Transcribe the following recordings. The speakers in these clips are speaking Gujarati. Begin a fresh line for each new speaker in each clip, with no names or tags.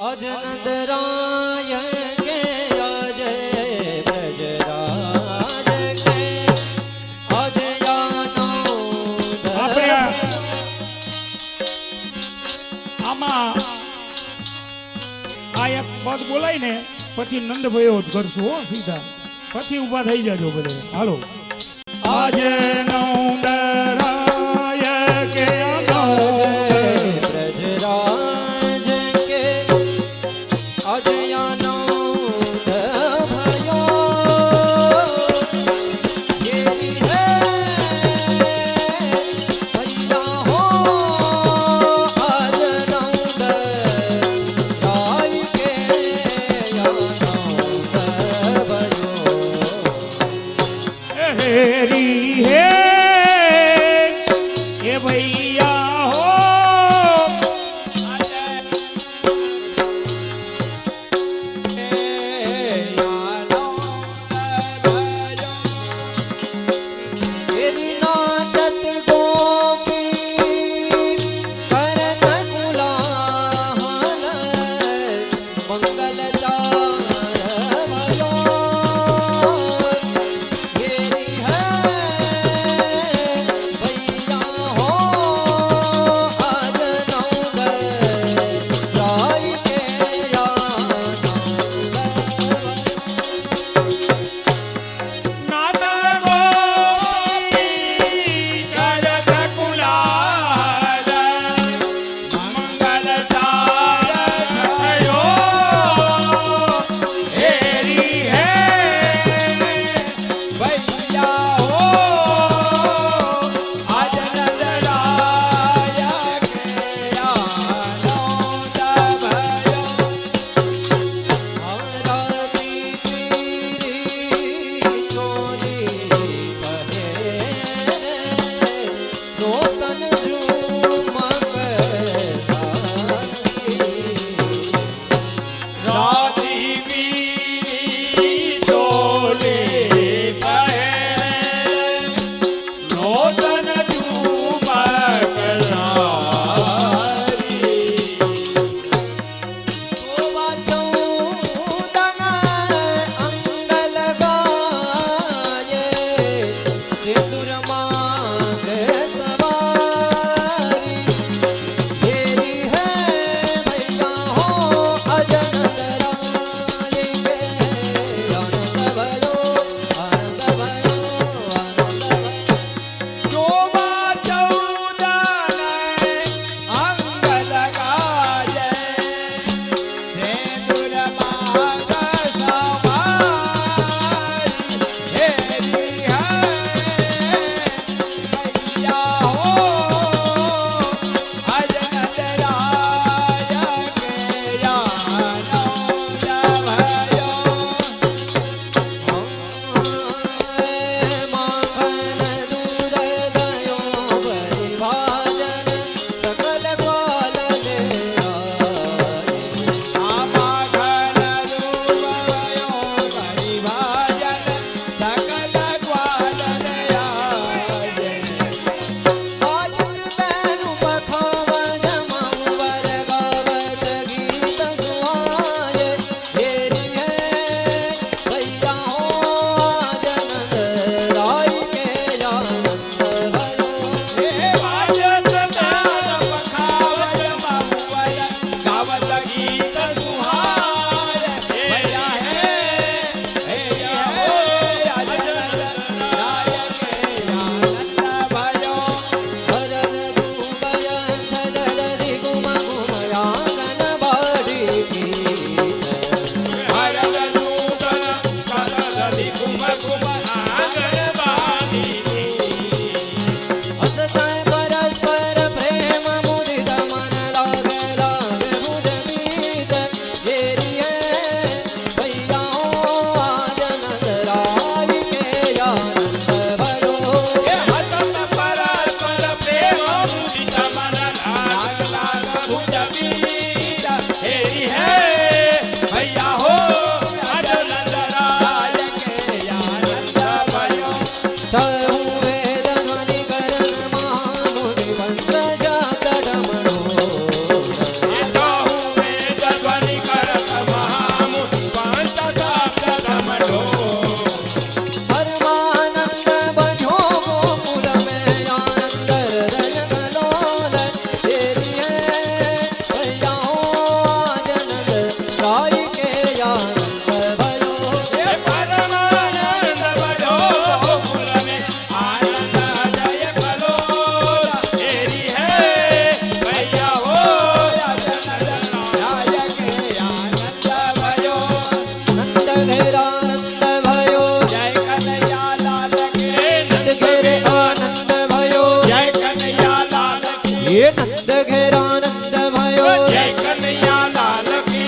अजनंद राय के अजय ब्रजराज के अजयानंद
આમાં આ એક પદ બોલાય ને પછી નંદભાઈઓ જ કરશું હો સીધા પછી ઊભા થઈ જાજો બધે હાલો આજે નંદરાય કે
ब्रजराज के अजयानंद भयो ये है भैया हो अजनंद राय के आनंद भयो
हेरी हे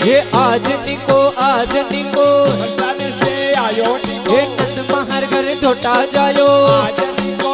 ये आज निको
बरसात से आयो टिको
ये नंद महर घर ढोटा जायो
आज टिको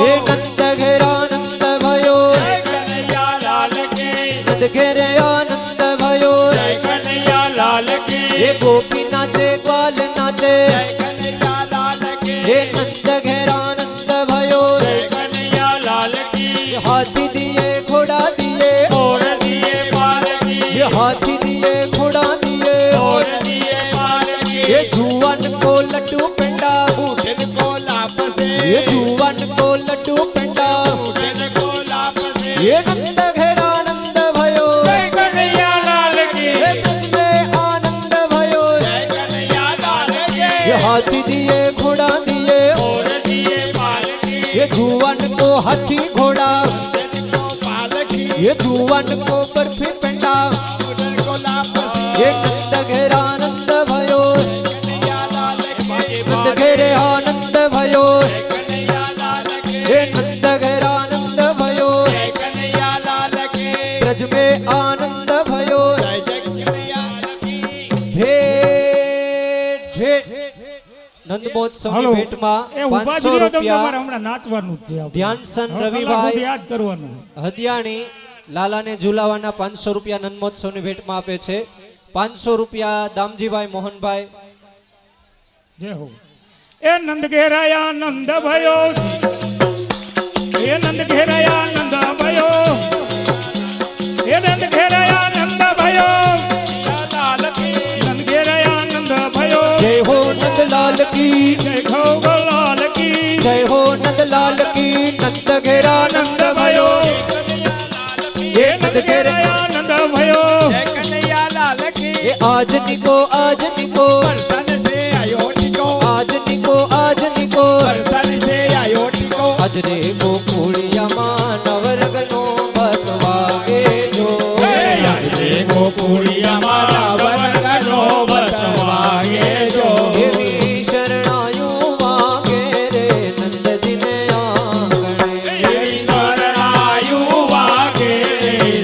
ये नंद घेरा नंद भयो
जय कन्हैया लाल की
नंद घेरे आनंद भयो
जय कन्हैया लाल की
ये गोपी नाचे ग्वाल नाचे
जय कन्हैया लाल की
ये नंद घेरा नंद भयो
जय कन्हैया लाल की
हाथी दिए घोड़ा दिए
और दिए पार की
ये हाथी दिए घोड़ा दिए
और दिए पार की
ये जुआन को लड्डू पेंडा
बूढ़न को लाप से
ये जुआन को लड्डू पेंडा
बूढ़न को लाप से
ये नंद घेरा नंद भयो
जय कन्हैया लाल की
ये ब्रज में आनंद भयो
जय कन्हैया लाल की
ये हाथी दिए घोड़ा दिए
और दिए पार की
ये जुआन को हाथी घोड़ा
बूढ़न को पाल की
ये जुआन को बर्फी पेंडा
बूढ़न को लाप से
ये नंद घेरा नंद भयो
कन्हैया लाल की
नंद घेरे आनंद भयो
जय कन्हैया लाल की
ये नंद घेरा आनंद भयो
जय कन्हैया लाल की
ब्रज में आनंद भयो
जय जय कन्हैया लाल की
भेट भेट નંદ મહોત્સવની
હાલો
ભેટમાં
એ ઉભા
500
જ રહ્યો તમને
રૂપિયા
અમારે હમણાં નાચવાનું જ છે આપણે.
ધ્યાનસન
હવે કલાક
રવિભાઈ
સુધી યાદ કરવાનું
હદિયાણી લાલાને ઝુલાવાના 500 રૂપિયા નંદ મહોત્સવની ભેટમાં આપે છે 500 રૂપિયા દામજીભાઈ મોહનભાઈ
જય હો એ નંદ ઘેરાયા નંદ भयो એ નંદ ઘેરાયા નંદ भयो એ નંદ ઘેરાયા નંદ भयो
लाल की
નંદ ઘેરાયા નંદ भयो
જય હો નંદલાલ કી
જય ખોગલાલ કી
જય હો નંદલાલ કી નંદ ઘેરા નંદ भयो
એ નંદ ઘેરાયા નંદ भयो
जय कन्हैया लाल की
ये आज निको
बरसात से आयो टिको
आज निको
बरसात से आयो टिको
आज रे गोकुड़िया नवरगनो बतवागे जो
गोकुड़िया मारा वर्गनो बतवागे जो
देवी शरणायु वागे रे नंद जी ने आंगणे
देवी शरणायु वागे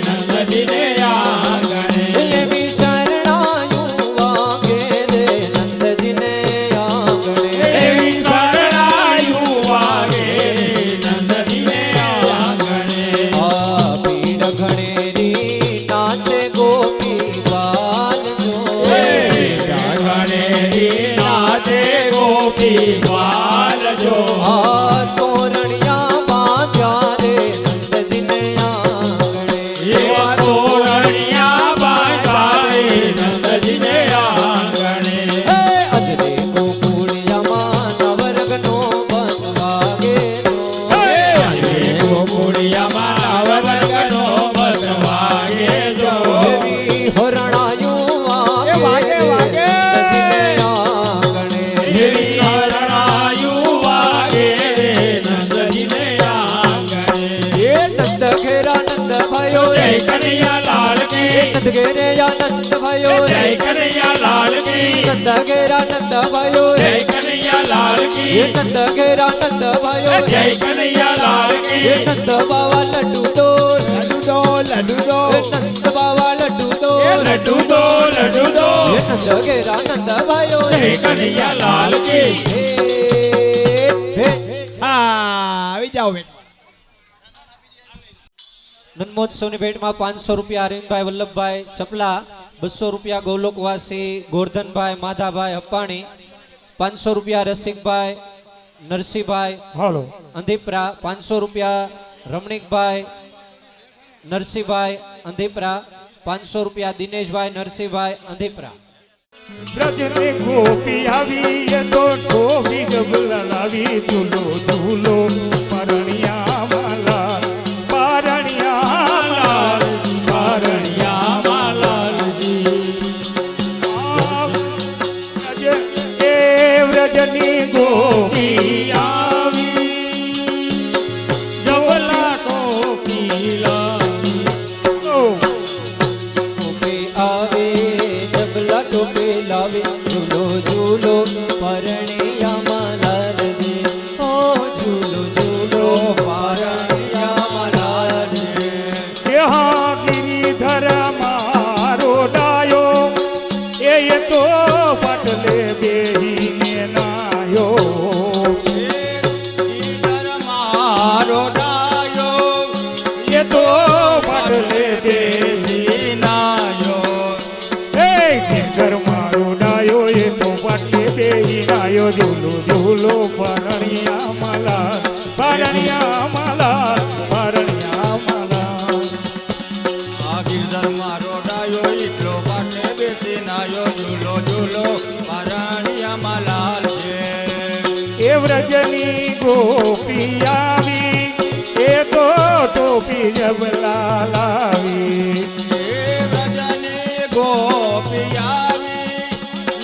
नंद जी ने आंगणे
देवी शरणायु वागे रे नंद जी ने आंगणे
देवी शरणायु वागे नंद जी ने आंगणे
आ पीड़ घणेरी नाचे गोपी बाल जो
गणेरी नाचे गोपी बाल जो
आ तोरणिया बांध्या रे नंद जी ने आंगणे
एवा तोरणिया बांधाए नंद जी ने आंगणे
हे अजरे गोकुड़िया नवरगनो बतवागे रो
गोकुड़िया मारा वर्गनो बतवागे जो
देवी हरणायु वागे
वागे,
नंद जी ने आंगणे
देवी शरणायु वागे नंद जी ने आंगणे
ये नंद घेरा नंद भयो
जय कन्हैया लाल की
नंद घेरे आनंद भयो
जय कन्हैया लाल की
नंद घेरा नंद भयो
जय कन्हैया लाल की
ये नंद घेरा नंद भयो
जय कन्हैया लाल की
ये नंद बाबा लड्डू दो
लड्डू दो लड्डू दो
ये नंद बाबा लड्डू दो
ये लड्डू दो लड्डू दो
ये नंद घेरा नंद भयो
जय कन्हैया लाल की
भेट
हाँ આવી જાઓ બેટા
નંદ મહોત્સવની ભેટમાં 500 રૂપિયા અરવિંદભાઈ વલ્લભભાઈ ચપલા 200 રૂપિયા ગોલોકવાસી ગોરધનભાઈ માધાભાઈ અપ્પાણી 500 રૂપિયા રસિકભાઈ નરસિંહભાઈ
હાલો
અંધીપરા 500 રૂપિયા રમણીકભાઈ નરસિંહભાઈ અંધીપરા 500 રૂપિયા દિનેશભાઈ નરસિંહભાઈ અંધીપરા
ब्रज में गोपी आई ये तो गोपी डबला लावी झूलो झूलो परणिया माला परणिया लाल
परणिया मालाल जी
व्रज ए व्रजनी गोपी आई जवला गोपी लाई ओ
ટોપે આવે ડબલા ટોપે લાવે ઝૂલો ઝૂલો પરણિયામાં લાલજી ઓ ઝૂલો ઝૂલો
ઝૂલો ઝૂલો પરણિયામાં લાલ પરણિયામાં લાલ પરણિયામાં લાલ
આ ગિરધર મારો ડાયો એટલો પાટે બેસી નાયો ઝૂલો ઝૂલો પારણિયામાં લાલ છે
એ વ્રજની ગોપી આવી એ તો ટોપી જબલા લાવી
એ વ્રજની ગોપી આવી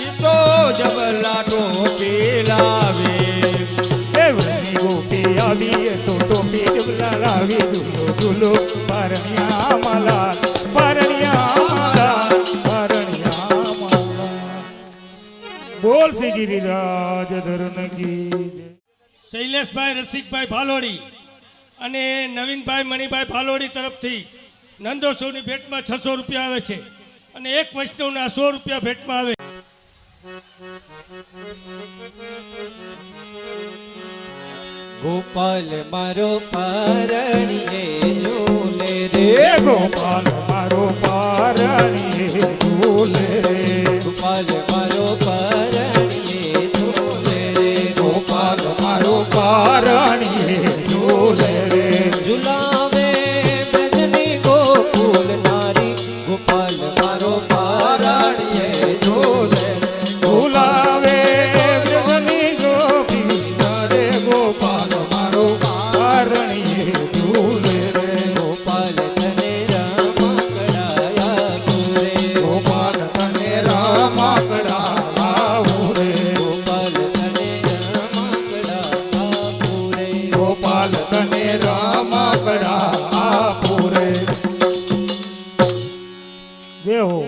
ઈ તો જબલા ટોપી લાવી
એ વ્રજની ગોપી આવી એ તો ટોપી જબલા લાવી ઝૂલો ઝૂલો પરણિયામાં લાલ પરણિયામાં લાલ પરણિયામાં લાલ બોલ શ્રી ગિરિરાજ ધરન કી જય.
શૈલેષભાઈ રસિકભાઈ ભાલોડી અને નવીનભાઈ મણિભાઈ ભાલોડી તરફથી નંદોત્સવની ભેટમાં 600 રૂપિયા આવે છે અને એક વૈષ્ણવના 100 રૂપિયા ભેટમાં આવે.
ગોપાલ મારો પરણીએ ઝૂલે રે
હે ગોપાલ મારો પારણીએ ઝૂલે
ગોપાલ મારો પરણીએ ઝૂલે રે
ગોપાલ મારો પારણીએ ઝૂલે રે
ઝુલાવે બ્રજની ગોકુલ નારી ગોપાલ મારો પરણીએ ઝૂલે રે
ઝૂલાવે બ્રજની ગોપી રે ગોપાલ મારો પારણીએ ઝૂલે રે
ગોપાલ તને રમકડાયા તુરે
ગોપાલ તને રામાકડા લાવું રે
ગોપાલ તને રમકડાયા તુરે
ગોપાલ તને રામાકડા આપું રે જય હો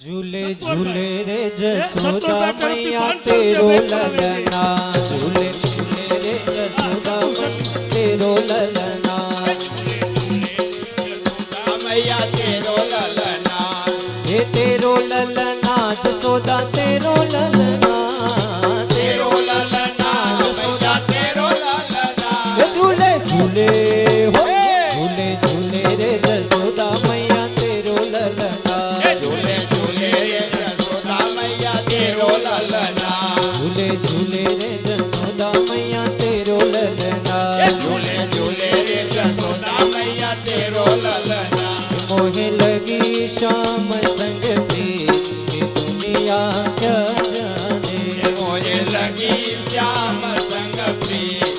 झूले झूले रे जसोदा मैया तेरो ललना झूले झूले रे जसोदा मैया तेरो ललना
મૈયા તેરો લલના
हे तेरो ललना जसोदा तेरो ललना
તેરો લલના મૈયા તેરો લલના
हे झूले झूले हो झूले झूले रे जसोदा मैया तेरो ललना
ઝૂલે ઝૂલે રે જસોદા મૈયા તેરો લલના
झूले झूले रे जसोदा मैया तेरो ललना
ઝૂલે ઝૂલે રે જસોદા મૈયા તેરો લલના
मोहे लगी शाम संग प्रीत की दुनिया क्या जाने
મોજે લગી શ્યામ સંગ પ્રીત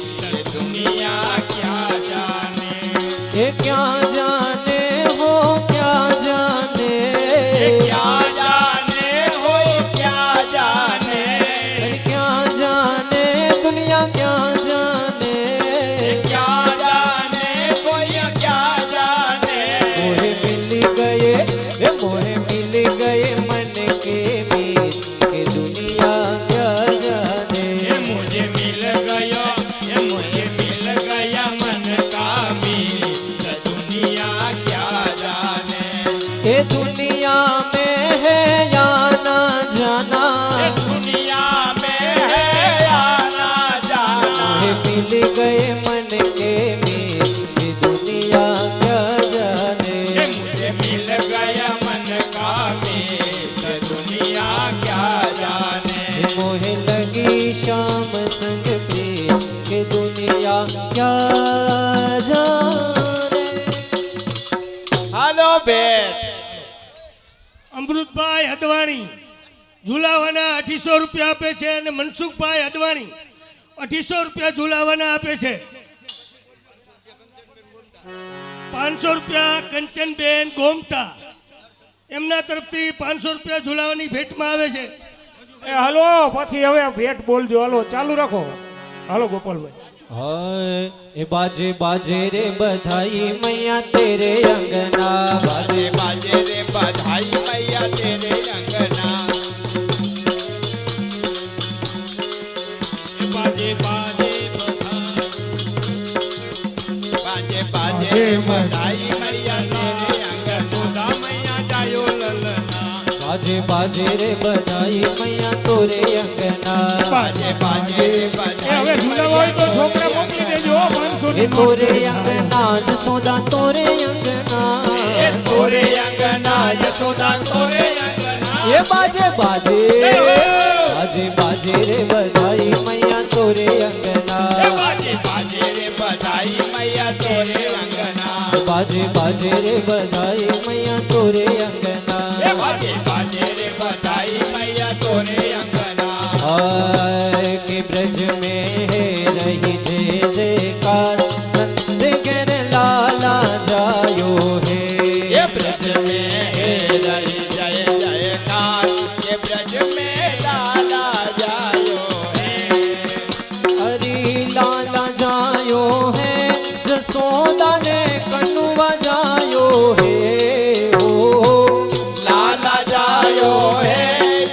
દુનિયા ક્યાં જાને
ये क्या जाने हो क्या जाने
ક્યાં જાને હોય ક્યાં જાને
अरे क्या जाने दुनिया क्या जाने
ક્યાં જાને કોઈ ક્યાં જાને
मोहे मिल गए ये मोहे मिल गए मन के मीत के दुनिया क्या जाने
ये मुझे मिल गया ये मुझे मिल गया मन का मीत दुनिया क्या जाने
ये दुनिया में है या ना जाना
ये दुनिया में है आना जाना
मोहे मिल गए मन के मीत ये दुनिया क्या जाने
ये मुझे मिल गया मन का मीत दुनिया क्या जाने
मोहे लगी शाम संग प्रिय के दुनिया क्या जाने
હાલો બેટ
અમૃતભાઈ અદવાણી ઝુલાવાના 2800 રૂપિયા આપે છે અને મનસુખભાઈ અદવાણી 2800 રૂપિયા ઝુલાવાના આપે છે. 500 રૂપિયા કંચનબેન ગોમટા એમના તરફથી 500 રૂપિયા ઝુલાવાની ભેટમાં આવે છે.
એ હાલો પછી હવે ભેટ બોલજો હાલો ચાલુ રાખો હાલો ગોપાલભાઈ
हाय ए बाजे बाजे रे बधाई मैया तेरे अंगना बाजे
बाजे रे बधाई मैया तेरे अंगना बाजे बाजे बाजे बाजे बधाई मैया तेरे अंग सुधा मैया जायो ललना
बाजे बाजे रे बधाई मैया तोरे अंगना
बाजे बाजे
એ હવે ઝુલાવા હોય તો છોકરા મોકલી દેજો 500
ए तोरे अंगना जसोदा तोरे अंगना
એ તોરે અંગના યશોદા તોરે અંગના
ये बाजे बाजे बाजे बाजे रे बधाई मैया तोरे अंगना
बाजे बाजे रे बधाई मैया तोरे अंगना
बाजे बाजे रे बधाई मैया तोरे अंगना
बाजे बाजे रे बधाई मैया तोरे अंगना
आय के ब्रज में है रही जय जयकार नंद गिर लाला जायो है
ये ब्रज में है रही जय जयकार ये ब्रज में लाला जायो है
हरी लाला जायो है जसोदा ने कनुआ जायो है ओ
लाला जायो है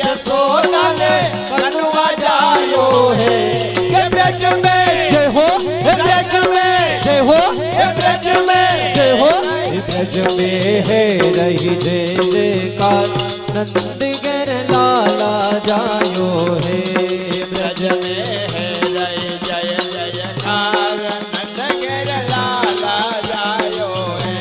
यशोदा ने कनुआ जायो है ये ब्रज में
जय हो हे ब्रज में जय हो
ये ब्रज में
जय हो हे ब्रज में है रही जय जयकार नंद गिर लाला जायो है
ब्रज में है जय जय जयकार नंद गिर लाला जायो है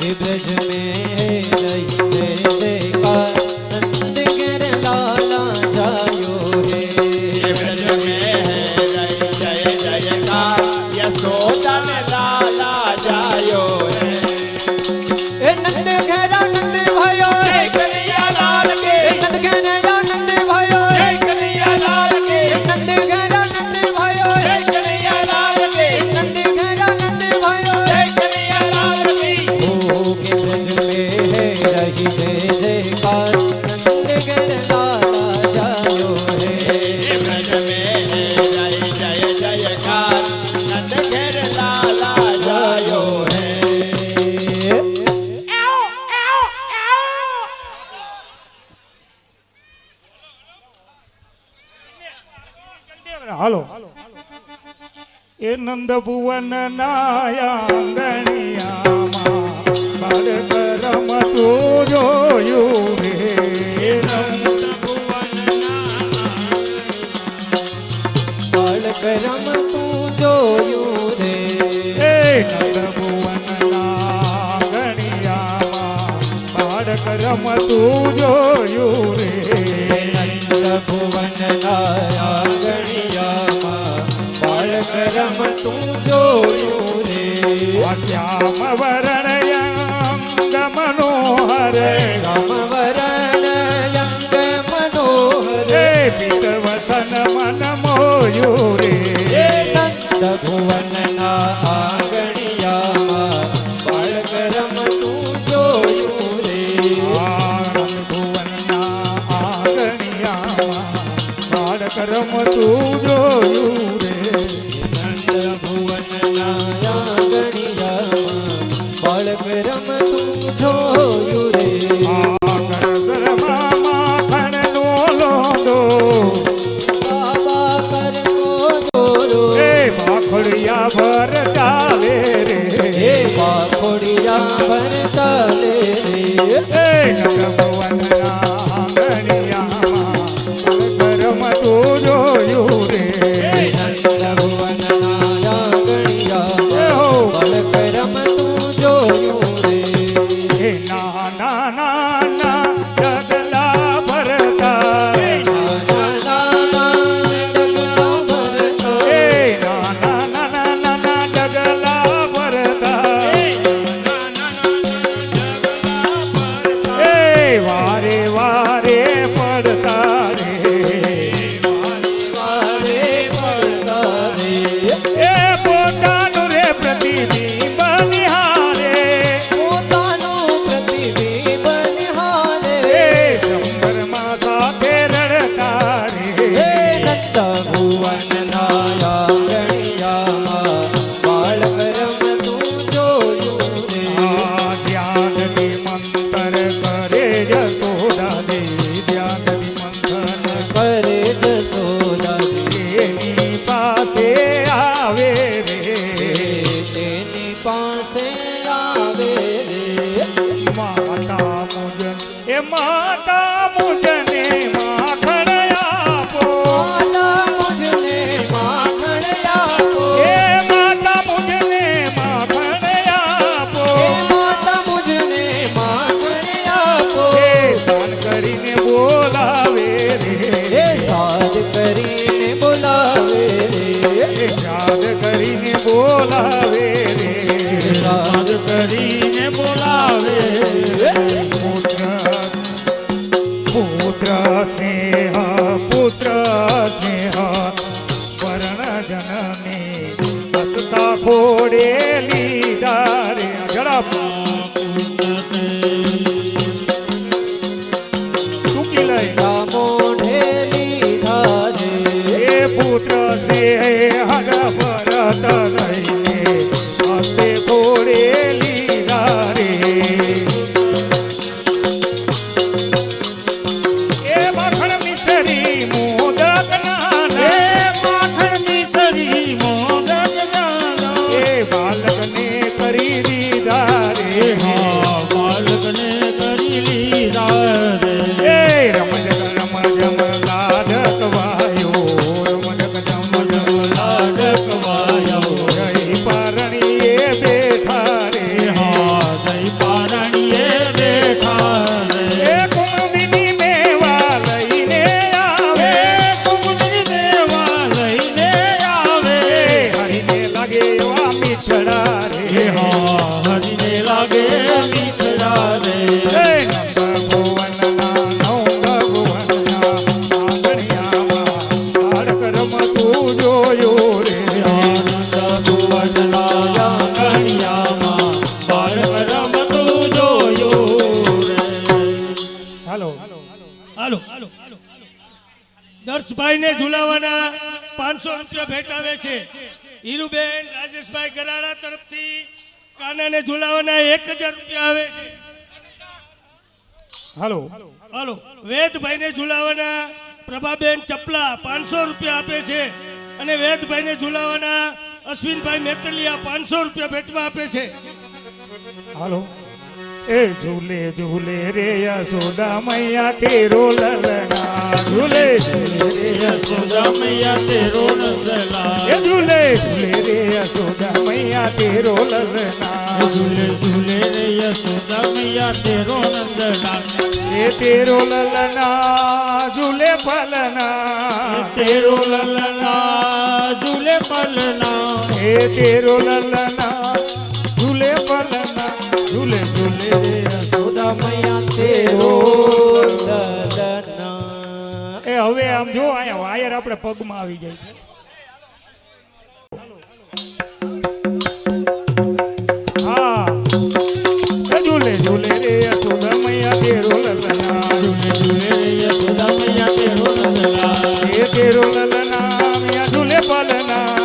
हे ब्रज में है रही जय जयकार नंद गिर लाला जायो है
ये ब्रज में है जय जय जयकार यशोदा ने लाला जायो है
ए नंद घेरा नंद भयो
जय कन्हैया लाल के
नंद घेरा नंद भयो
जय कन्हैया लाल के
नंद घेरा नंद भयो
जय कन्हैया लाल के
नंद घेरा नंद भयो
जय कन्हैया लाल की
ओ के ब्रज में है रही जय जयकार नंद गिर लाला जायो है
ये ब्रज में है जय जय जयकार नंद गिर लाला जायो है
હાલો એ નંદ ભુવન નાયાંગણિયામાં બાળક રમતું જોયું રે
નંદ ભુવન
બાળક રમતું જોયું રે
એ નંદ ભુવન નાયાંગણિયામાં બાળક રમતું જોયું રે
નંદ ભુવન નાયાગણિયામાં બાળક રમતું જોયું રે
શ્યામ વરણયંગ મનોહર
સમવરણ અંગ મનોહર
હે પિત વસન મન મોયું રે
હે નંદ ભુવન નાયાગણિયામાં બાળક રમતું જોયું રે
આનંદ ભુવનના આંગણિયામાં બાળક રમતું જોયું રે
નંદ ભુવન નાયાગણિયામાં બાળક રમતું જોયું રે
આકર્ષણમાં માખણનો લોંદો
બાબા કરકો જોરો
એ ભાખડિયા ભર ચાલે રે
હે બાખોડિયા ભર ચાલે રે
એ નંદ ભુવનના આંગણિયામાં બાળક રમતું જોયું રે
નંદ ભુવન નાયાગણિયામાં બાળક રમતું જોયું રે
એ નાના નાના ડગલા ભરતા
નાના નાના ડગલા ભરતા
એ નાના નાના નાના ડગલા ભરતા એ વારે વારે પડતા રે
વારે પડતા રે
એ પોતાનું રે પ્રતિબિંબ નિહારે
પોતાનું પ્રતિબિંબ નિહારે
એ સંભરમાં સાથે રડતા
હે
રે
નંદ ભુવન નાયાગણિયામાં બાળક રમતું જોયું રે
આ ધ્યાનથી મંતર કરે જસોદા દે ધ્યાનથી મંથન
કરે જસોદા
એની પાસે આવે રે
તેની પાસે આવે રે
માતા મુજન એ માતા મુજને માખણ આપો
માતા મુજને માખણ આપો
એ માતા મુજને માખણ આપો
હે માતા મુજને માખણ આપો
એ સાન કરીને બોલાવે રે
હે સાદ
તુલસી લઈ
સીધા મોઢે લીધા રે
એ પુત્ર છે હર ભરત લઈને હસ્તે ઘોડે લીધા રે એ માખણ મિસરી મોદક નાના એ બાલકને કરી દીધા રે એ રમજ રમજ લાડક વાયો રમજ રમજ જય પારણીએ બેઠા રે એ કુમુદિની મેવા લઈને આવે હરીને લાગે એવા મીઠડા રે એ નંદ ભુવનના નવ ભુવનના આંગણિયામાં બાળક રમતું જોયું રે હાલો
હાલો દર્શભાઈને ઝુલાવાના 500 રૂપિયા ભેટ આવે છે હીરુબેન રાજેશભાઈ ગરાડા તરફથી કાનાને ઝુલાવાના 1000 રૂપિયા આવે છે
હાલો
હાલો વેદભાઈને ઝુલાવાના પ્રભાબેન ચપલા 500 રૂપિયા આપે છે અને વેદભાઈને ઝુલાવાના અશ્વિનભાઈ મેટલિયા 500 રૂપિયા ભેટમાં આપે છે
હાલો એ ઝૂલે ઝૂલે રે યશોદા મૈયા તેરો લલના ઝૂલે ઝૂલે રે યશોદા મૈયા તેરો લલના એ ઝૂલે ઝૂલે રે યશોદા મૈયા તેરો લલના એ તેરો લલના ઝૂલે પલના એ તેરો લલના ઝૂલે પલના ઝૂલે ઝૂલે રે
યશોદા મૈયા તેરો લલના
એ હવે આમ જો અહીંયા વાયર આપણે પગમાં આવી જાય છે હા એ ઝૂલે ઝૂલે રે યશોદા મૈયા તેરો લલના એ તેરો લલના મૈયા ઝૂલે પલના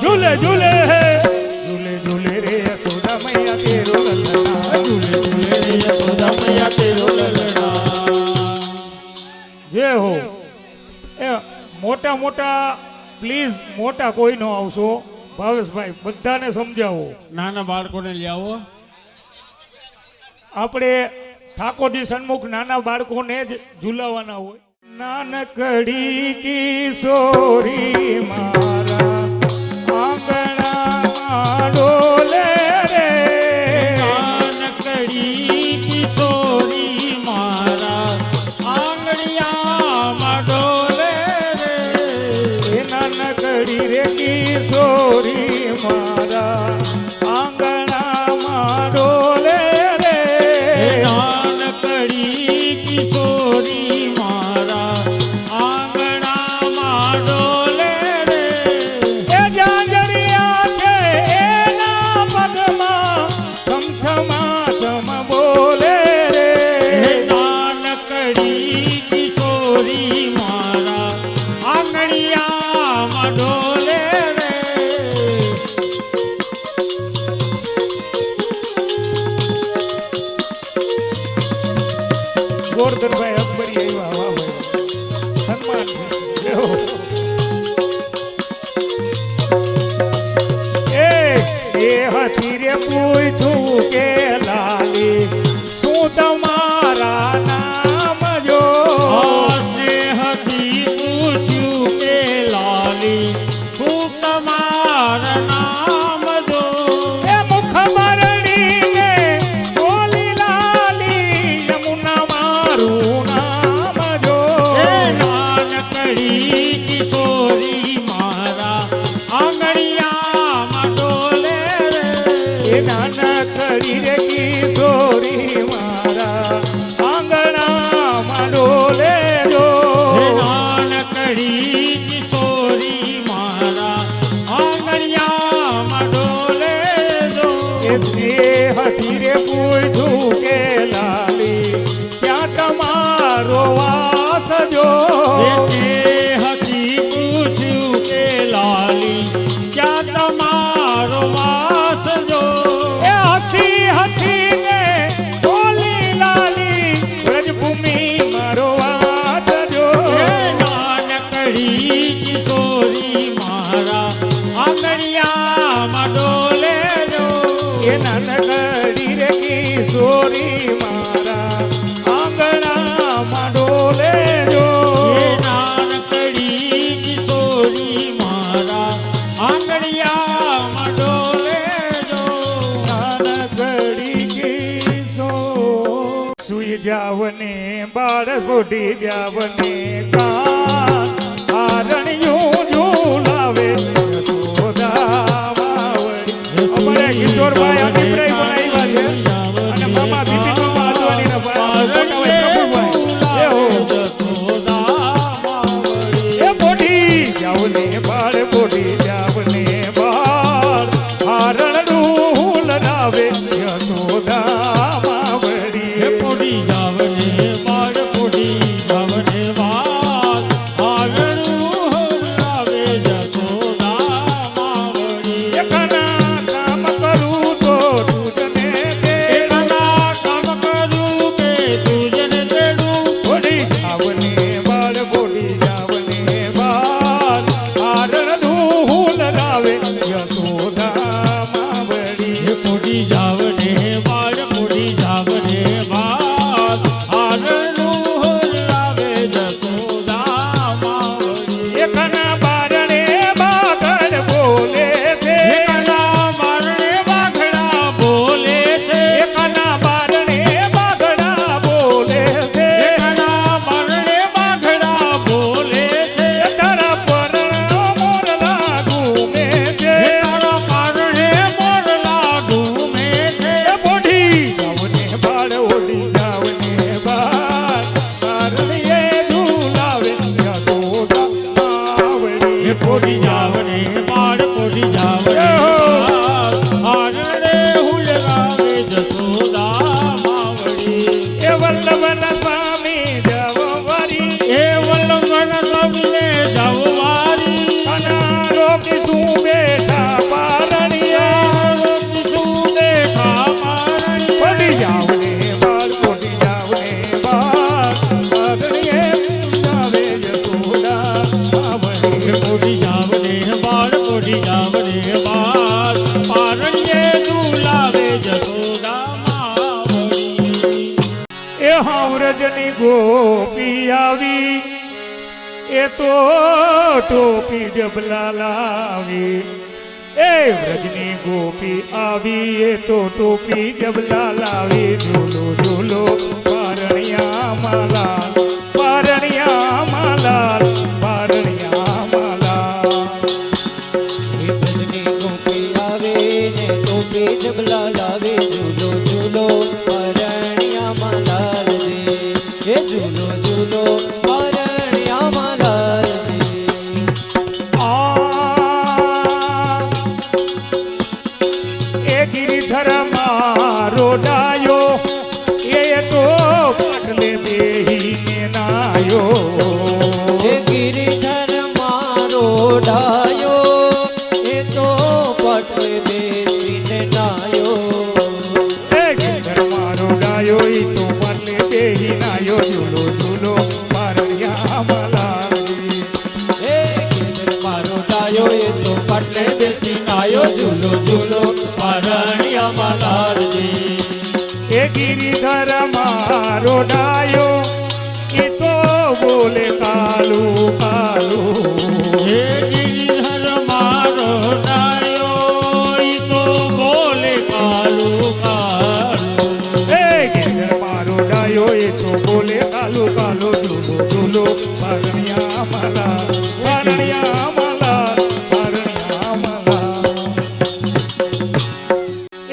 ઝૂલે ઝૂલે હે ઝૂલે ઝૂલે રે યશોદા મૈયા તેરો લલના જે હો એ મોટા મોટા પ્લીઝ મોટા કોઈ ન આવશો ભાવેશભાઈ બધાને સમજાવો
નાના બાળકોને લઈ આવો
આપણે ઠાકોરજી સન્મુખ નાના બાળકોને જ ઝુલાવવાના હોય નાનકડી કિશોરી મારા આંગણા ડોલે રે
નાનકડી કિશોરી મારા આંગણિયામાં ડોલે રે
એ નાનકડી રે કિશોરી મારા આંગણામાં ડોલે રે
નાનકડી કિશોરી મારા આંગણામાં ડોલે રે
એ જાંજરિયા છે એના પગમાં છમછમા છમ બોલે રે
નાનકડી કિશોરી મારા આંગણિયામાં ડોલે રે
ગોરધનભાઈ અકબરી આવ્યા વાહ ભાઈ સન્માન છે. લેવો. એ હતી રે પૂછું કે લાલી શું તમારા નામ જો
હતી પૂછ્યું કે લાલી શું તમારા નામ જો
એ મુખ બરડીને બોલી લાલી યમુના મારું નામ જાવને બાળ બુઢી જાવને કાન આરણ્યું ઝૂલાવે યશોદા માવડી. અમારે કિશોરભાઈ અભિપ્રાય પણ આવ્યા છે અને મામા બિપિન મામા અદવાનીના ભાઈ પ્રભુભાઈ. એ હો એ બુઢી જાવને બાળ બુઢી જાવને બાળ આરણ્યું લડાવે યશોદા માવડી.
પોડી જાવને બાળ પોડી જાવને બાળ આગળું આવે જશોદા માવડી.
એકના કામ કરું તો તુજને દે
એકના કામ કરું કે તુજને તેડું.
બોડી જાવને બાળ બોડી જાવને બાળ આરણ ધૂલ લાવે યશોદા માવડી.
પોડી જાવને બાળ પોડી જાવને બાળ આગળું આવે જશોદા માવડી.
એકના બારણે બાગડ બોલે છે
એકના બારણે વાઘડા બોલે છે.
એકના બારણે બાગડા બોલે છે
એકના બારણે વાઘડા બોલે છે.
તારા પર મોરલા ઘૂમે છે
તારા કારણે મોરલા ઘૂમે છે.
બોડી જાવને બાળ ઓડી જાવને બાળ તારણીએ ઝૂલાવે યશોદા માવડી.
એ પોડી જાવને બાળ પોડી જાવને આરણે હુલરાવે જશોદા માવડી.
એ વલ્લભના સ્વામી જવવારી
એ વલ્લભન સબને જવવારી.
અનારો કીધું બેઠા પારણિયા
શું દેખા મારણી.
બોડી જાવને બાળ બોડી જાવને બાળ તારણીએ ઝૂલાવે યશોદા માવડી.
પોડી જાવને બાળ પોડી જાવને બાળ પારણીએ ઝૂલાવે જશોદા માવડી.
એ હાવરજની ગોપી આવી એ તો ટોપી જબલા લાવી. એ વ્રજની ગોપી આવી એ તો ટોપી જબલા લાવી. ઝૂલો ઝૂલો પારણિયા માલાલ પારણિયા માલાલ પારણિયા માલાલ.
એ ભજની ગોપી આવે ને ટોપી જબલા લાવે ઝૂલો ઝૂલો પરણિયામાં લાલ દે. એ ઝૂલો ઝૂલો પરણિયામાં લાલ દે.
એ ગિરિધર મારો ડાયો એ તો પાટલે બેહીને નાયો.
એ ગિરિધર મારો ડાયો એ તો પટલે બેસીને નાયો.
એ ગિરિધર મારો ડાયો ઈ તો પાટલે બેહી નાયો. ઝૂલો ઝૂલો પારણિયામાં લાવી.
એ ગિરિધર મારો ડાયો એ તો પટલે બેસીને આયો. ઝૂલો ઝૂલો પરણિયામાં લાલ દે.
એ ગિરિધર મારો ડાયો ઈ તો બોલે કાલુ કાલુ.
હે ગિરિધર મારો ડાયો ઈ તો બોલે કાલુ કાલુ.
એ ગિરિધર મારો ડાયો એ તો બોલે કાલુ કાલુ. ઝૂલો ઝૂલો પારણિયામાં લાલ પારણિયામાં લાલ પારણિયામાં લાલ.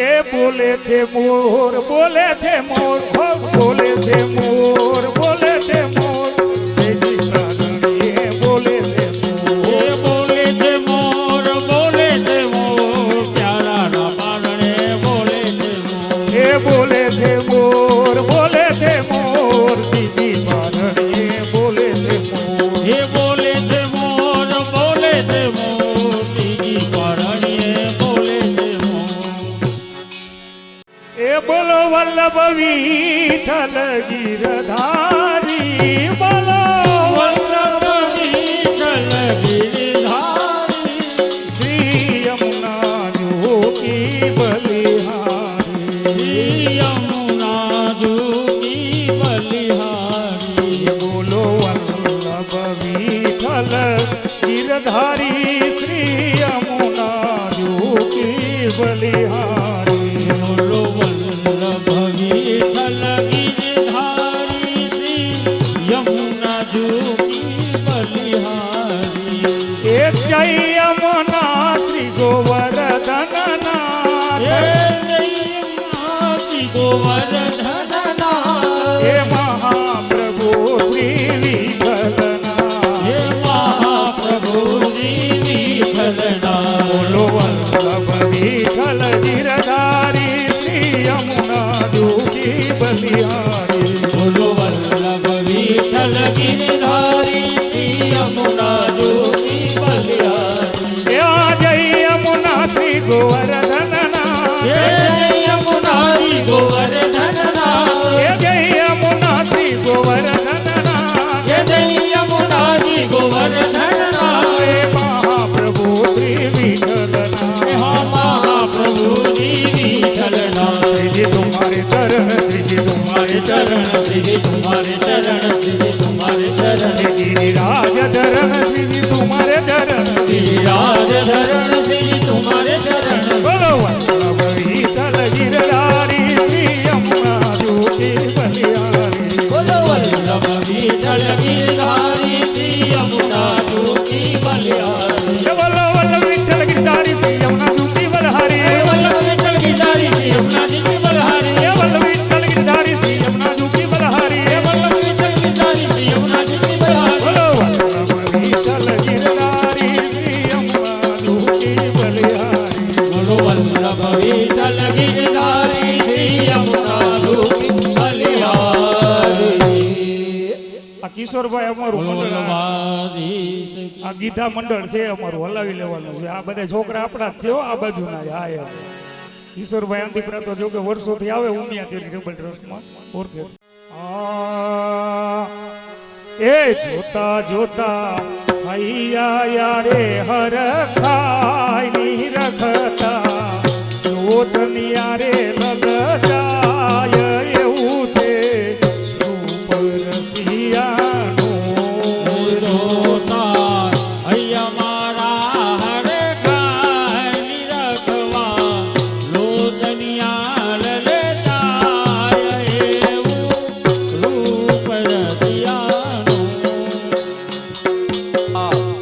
એ બોલે છે મોર બોલે છે મોર હો બોલે છે મોર બોલે છે મોર. તેજી પ્રાણણીએ બોલે છે મોર.
એ બોલે છે મોર બોલે છે મોર પ્યારાના પારણે બોલે છે મોર.
એ બોલે છે મોર બોલે છે મોર. સીધી પ્રાણણીએ બોલે છે મોર.
એ બોલે છે મોર બોલે છે મોર ત્રીજી પારણીએ બોલે છે મોર.
એ બોલો વલ્લભ વિઠ્ઠલ ગિરધારી બોલો
વલ્લભ વિઠ્ઠલ ગિરધારી
શ્રી યમુના જોકી બલિહારી.
યમુના જુગી બલિહારી.
બોલો વલ્લભ વિઠ્ઠલ ગિરધારી શ્રી યમુના જોકી બલિહારી.
બોલો વલ્લભ વિઠ્ઠલ ગિરધારી ગોવર્ધનના
એ મહાપ્રભુ શ્રી વિઠ્ઠલના
હે મહાપ્રભુ શ્રી વિઠ્ઠલના
બોલો વલ્લભ વિઠ્ઠલ ગિરધારી શ્રી યમુના દુખી બલિહારી
બોલો વલ્લભ વિઠ્ઠલ ગિરધારી શ્રી યમુના જોગી બલિહારી
એ આ જય યમુના શ્રી ગોવર્ધનના
હે યમુના શ્રી ગોવર્ધનના
એ જય યમુના શ્રી ગોવર્ધનના
હે યમુના શ્રી ગોવર્ધનના
એ મહાપ્રભુ શ્રી વિઠ્ઠલના
હા મહાપ્રભુ શ્રી વિઠ્ઠલના
શ્રીજી તુમ્હારે ચરણ શ્રીજી તુમ્હારે
चरण श्री तुम्हारे शरण श्री तुम्हारे शरण
गिरिराज धरण श्रीजी तुम्हारे धरण
गिरिराज धरण श्री तुम्हारे शरण
बोलो वल्लभ विठ्ठल गिरधारी श्री यमुना जोगी बलिहारी
बोलो वल्लभ विठ्ठल गिरधारी श्री यमुना जोगी बलिहारी
बोलो वल्लभ विठ्ठल गिरधारी श्री यमुना जोगी बलिहारी
वल्लभ विठ्ठल गिरधारी श्री यमुना जोगी बलिहारी
वल्लभ विठ्ठल गिरधारी श्री यमुना जोगी बलिहारी
वल्लभ विठ्ठल गिरधारी श्री यमुना जोगी बलिहारी
बोलो वल्लभ विठ्ठल गिरधारी श्री यमुना जोगी बलिहारी
बोलो वल्लभ विठ्ठल गिरधारी श्री यमुना जोगी बलिहारी
આ કિશોરભાઈ અમારું મંડળ આ ગીધા મંડળ છે અમારું હલાવી લેવાનું છે આ બધા છોકરા આપણા જ છે હો, આ બાજુના જ. હા એમ કિશોરભાઈ અંતિપરા તો જો કે વર્ષોથી આવે ઉમિયા ચેરિટેબલ ટ્રસ્ટમાં ઓળખે છે. એ જોતા જોતા હૈયા યારે હર ખાય ની રખતા લોચનિયા રે લલચાય એવું છે રૂપ રસિયાનું
રોતા હૈયા મારા હરે ખાય નિરખવા લોચનિયા લલચાય એવું રૂપ રસિયાનું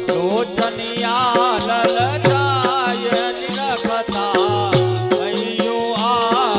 લોચનિયા લલચાય નિરખતા હૈયું આ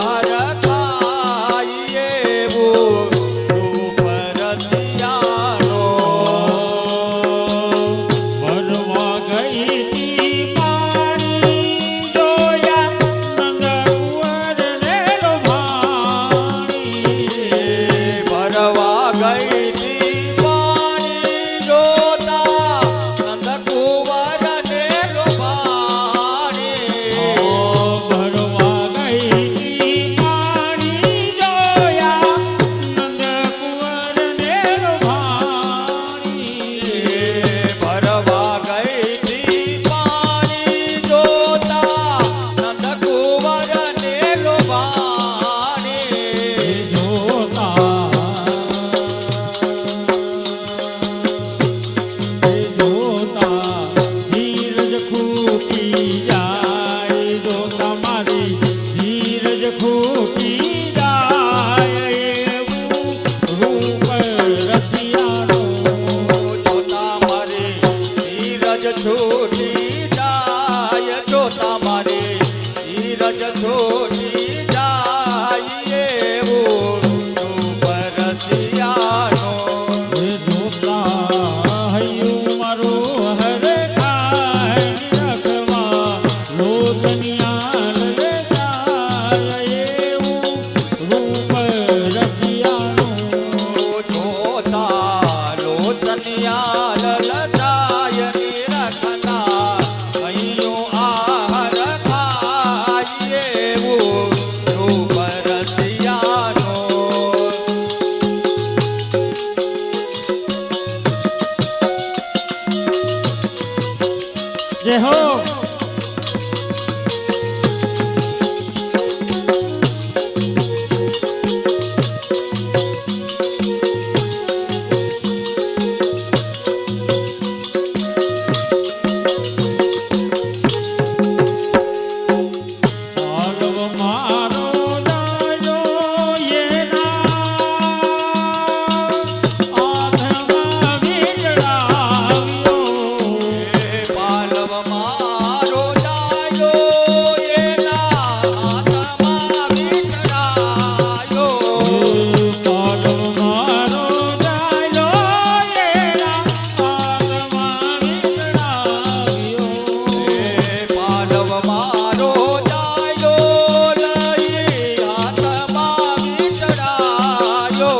જાજો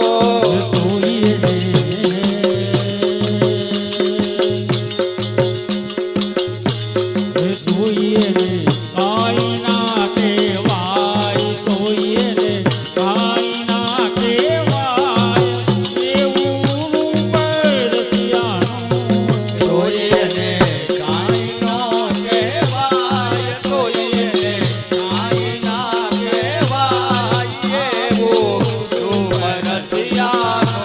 જોઈએ રે જોઈએ રે કાઈ ના કહેવાય જોઈએ રે કાઈ ના કહેવાય એવું રૂપ રસિયાનું
જોઈએ ને કાંઈ નો કહેવાય જોઈએ ને કાંઈ ના કહેવાય એવું રૂપ રસિયાનો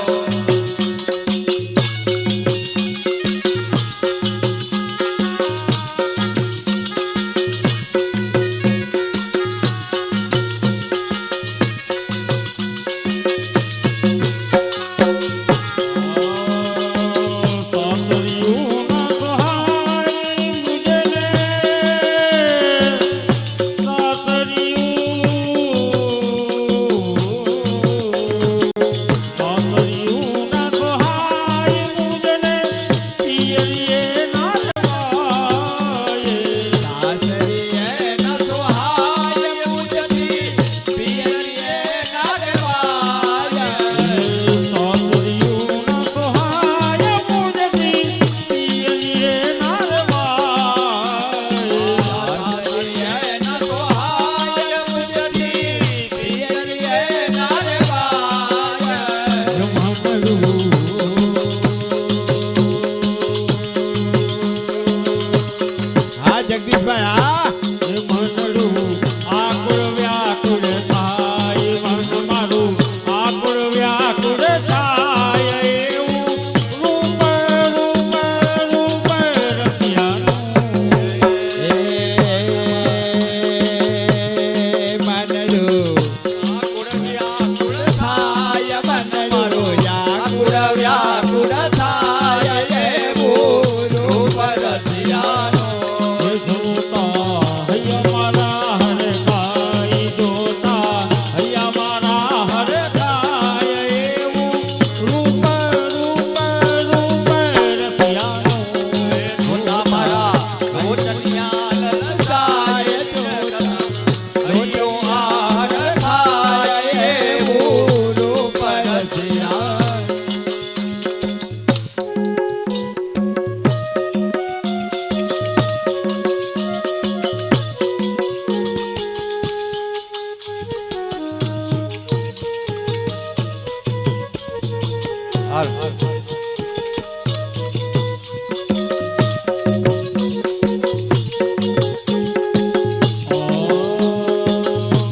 સાસરીએ ન સોહાય મુજતી પિયરીએ ના દેવાય સાસરીએ ન સોહાય મુજતી પિયરીએ ના દેવાય હા જગદીશભાઈ હા વ્યાકુળ થાય મન મારો વ્યાકુળ વ્યાકુળ થાય એવું રૂપ રસિયાનો જોતા મારા ગોચનિયા લલચાય હૈયો આર થાય એવું રૂપ રસિયાનો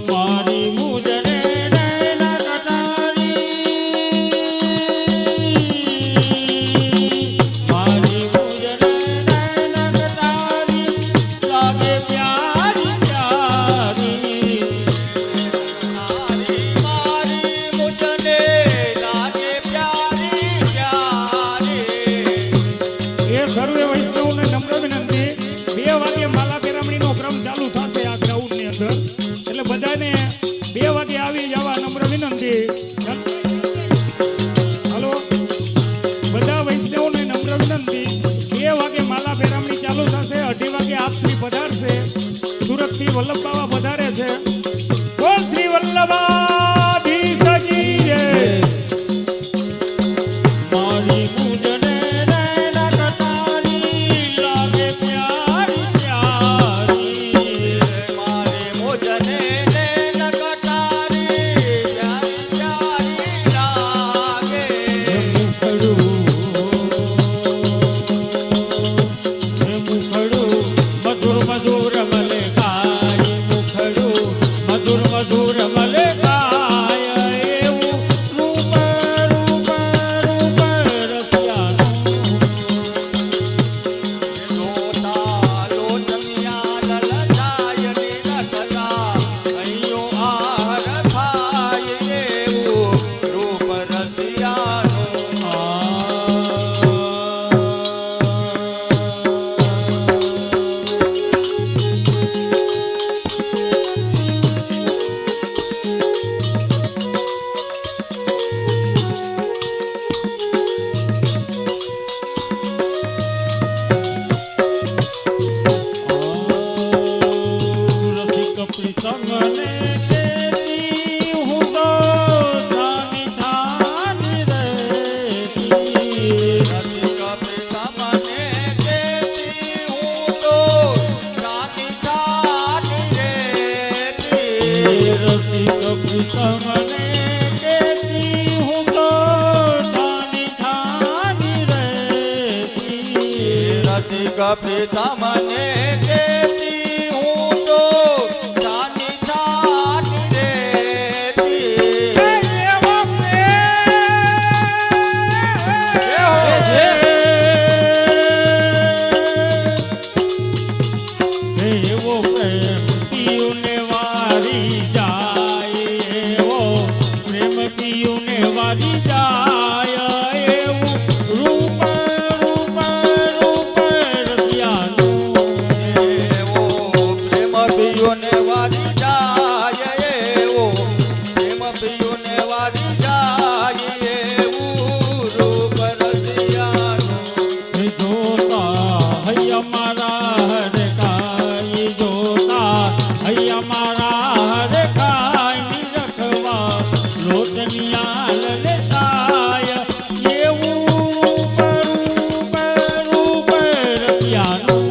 મારી મુજને નૈના કટારી મારી મુજને નૈના કટારી લાગે પ્યારી પ્યારી
મારી મુજને લાગે પ્યારી પ્યારી
એ સર્વે વૈષ્ણવને નમ્ર વિનંતી 2 વાગે માલા પેરામણીનો ક્રમ ચાલુ થશે આ ગ્રાઉન્ડની અંદર એટલે બધાને 2 વાગે આવી જવા નમ્ર વિનંતી હલો બધા વૈષ્ણવને નમ્ર વિનંતી 2 વાગે માલા પેરામણી ચાલુ થશે 2:30 વાગે આપ શ્રી પધારશે સુરતથી વલ્લભ બાવા પધારે છે બોલ શ્રી વલ્લભાધીશજી જય
મારી મુજને નૈના કટારી લાગે પ્યારી પ્યારી
મારી મુજને નૈન કટારી પ્યારી પ્યારી લાગે
મુખડું મધુર મધુર મલકારી
પિતા મને કેતી હું તો જાની જાની રેતી
એવો
એવો પ્રેમ પીયુને વારી જાય એવો પ્રેમ પીયુને વારી જાય એવું રૂપ રૂપ રૂપ રસિયાનું
એવો પ્રેમ પિયોને વારી જાય એવો પ્રેમ પિયોને વારી જાય એવું રૂપ રસિયાનું
જોતા હૈયા મારા હરે કાઈ જોતા હૈયા મારા હરે કાઈ રખવા લોટનિયા લલતાય એવું રૂપ રૂપ રૂપ રસિયાનું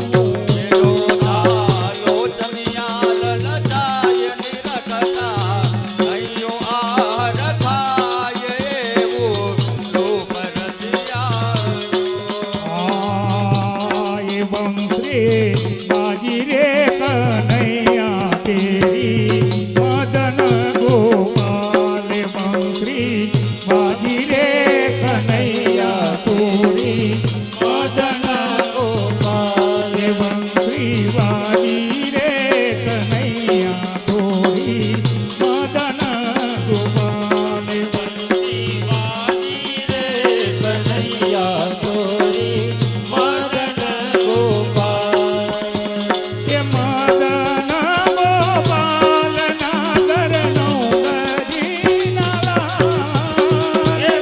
એવં શ્રી બાજી રે કનૈયા તેરી મદન ગોપાલ એવં શ્રી બાજી રે કનૈયા તોરી મદન ગોપાલ એવં શ્રી બાજી રે કનૈયા તોરી મદન ગોપાલ એવં
શિવાજી રે કનૈયા તોરી મદન ગોપાલ
એ મદન ગોપાલ ના કરનો કરી નાલા
એ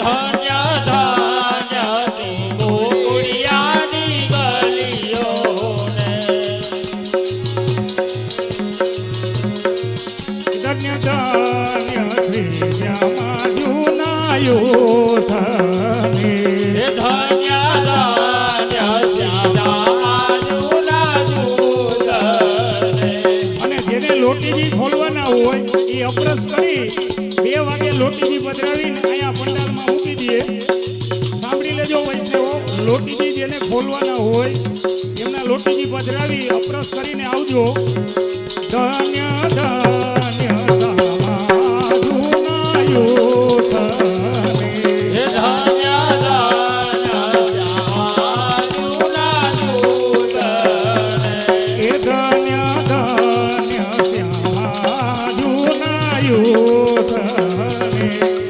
ધન્ય ધન્ય તું ગોકુળિયાની ગલીઓને.
ધન્ય ધન્ય શ્રી શ્યામા જૂના યુથને.
હે ધન્ય ધન્ય શ્યામા જૂના
અને જેને લોટીજી ખોલવાના હોય એ અપરસ કરી 2 વાગે લોટીજી પધરાવીને અહીંયા પંડાલમાં મૂકી દઈએ. સાંભળી લેજો વૈષ્ણવો, લોટીજી જેને ખોલવાના હોય એમના લોટીજી પધરાવી અપરસ કરીને આવજો. ધન્ય ધન્ય સાધુના યુથને.
હે ધન્ય ધન્ય શ્યામા જૂના
એ ધન્ય ધન્ય શ્યામા જૂના યુથને.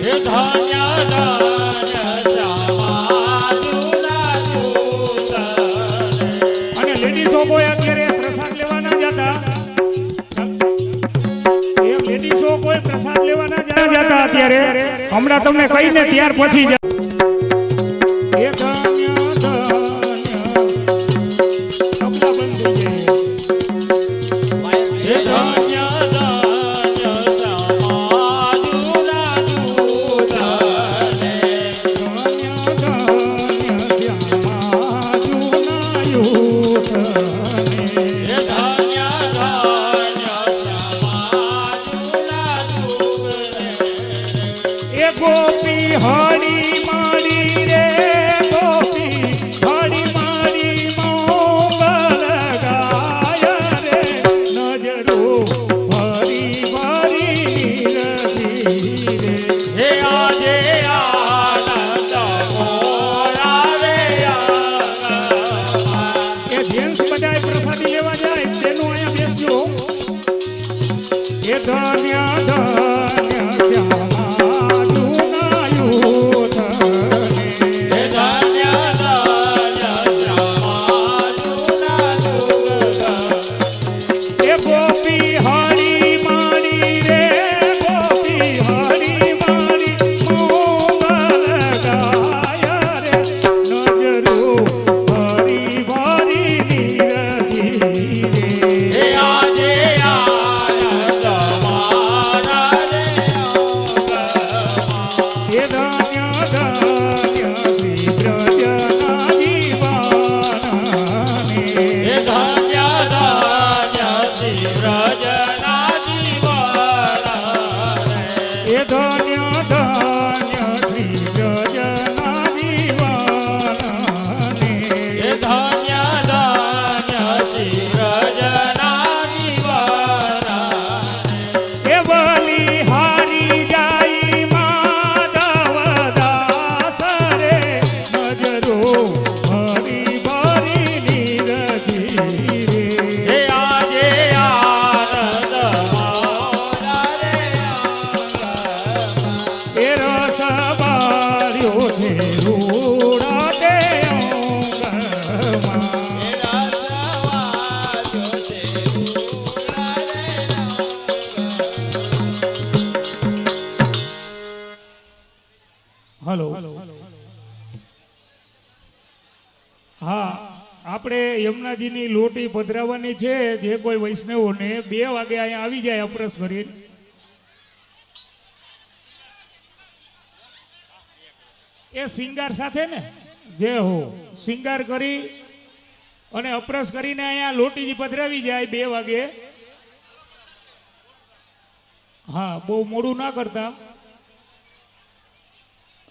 હે ધન્ય ધન્ય શ્યામા જૂના
અને લેડીઝો કોઈ અત્યારે પ્રસાદ લેવા ના જતા, એ લેડીઝો કોઈ પ્રસાદ લેવા ના જતા અત્યારે હમણાં તમને કહીને ત્યાર પછી એ ધન્ય ધન્ય તબલા બંધ થઈ જાય.
હે ધન્ય ધન્ય શ્યામા જૂના
ધન્ય ધન્ય શ્યામા જૂના યુથને.
હે ધન્ય ધન્ય શ્યામા જૂના
એ ગોપી હળી માડી રે ગોપી હળી માડી મોંગલ ગાય રે. નજરો ભરી ભરી રધી રે.
હે આજે આનંદ મોરા રે આંગણમાં.
એ જેન્ટ્સ બધાય પ્રસાદી લેવા જાય તેનું અહીંયા બેસજો. એ ધન્ય ધન્ય શ્યામા જૂના યુથને.
હે ધન્ય ધન્ય શ્યામા જૂના
એ ગોપી હળી માડી રે ગોપી હળી માડી મોંગલ ગાય રે. નજરો ભરી ભરી નિરધી રે.
હે આજે આનંદ મારા રે આંગણમાં.
એ ધન્ય ધન્ય શ્રી બ્રજના જીવાનાને.
હે ધન્ય ધન્ય શ્રી વ્રજના જીવન
એ ધન્ય ધન્ય શ્રી બ્રજના જીવાનાને.
હે ધન્ય ધન્ય શ્રી વ્રજના જીવન
એ બલી હારી જાય માધવ દાસ રે. નજરો ભરી ભરી નિરધી રે.
હે આજે આનંદ મોરા રે આંગણમાં.
એ રસ બાળ્યો છે રૂડા તે અંગમાં. હલો હા, આપણે યમુનાજીની લોટી પધરાવવાની છે. જે કોઈ વૈષ્ણવોને 2 વાગે અહીંયા આવી જાય અપરસ કરી. એ સિંગાર સાથે ને જે હો સિંગાર કરી અને અપરસ કરીને અહીંયા લોટીજી પધરાવી જાય 2 વાગે. હા, બહુ મોડું ના કરતા.